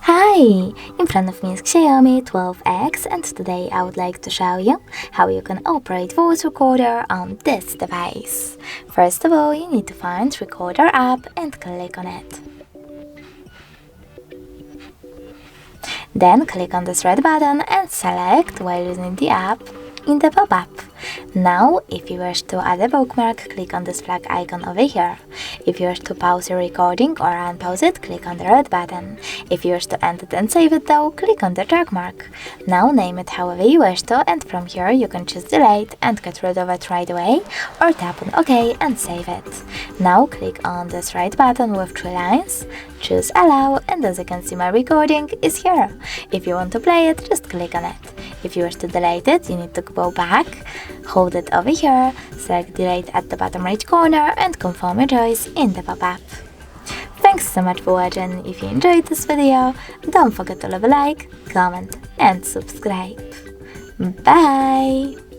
Hi! In front of me is Xiaomi 12X, and today I would like to show you how you can operate voice recorder on this device. First of all, you need to find Recorder app and click on it. Then click on this red button and select while using the app in the pop-up. Now, if you wish to add a bookmark, click on this flag icon over here. If you wish to pause your recording or unpause it, click on the red button. If you wish to end it and save it though, click on the check mark. Now name it however you wish to, and from here you can choose delete and get rid of it right away, or tap on OK and save it. Now click on this right button with 3 lines, choose allow, and as you can see my recording is here. If you want to play it, just click on it. If you wish to delete it, you need to go back, hold it over here, select delete at the bottom right corner and confirm your choice in the pop-up. Thanks so much for watching. If you enjoyed this video, don't forget to leave a like, comment and subscribe. Bye!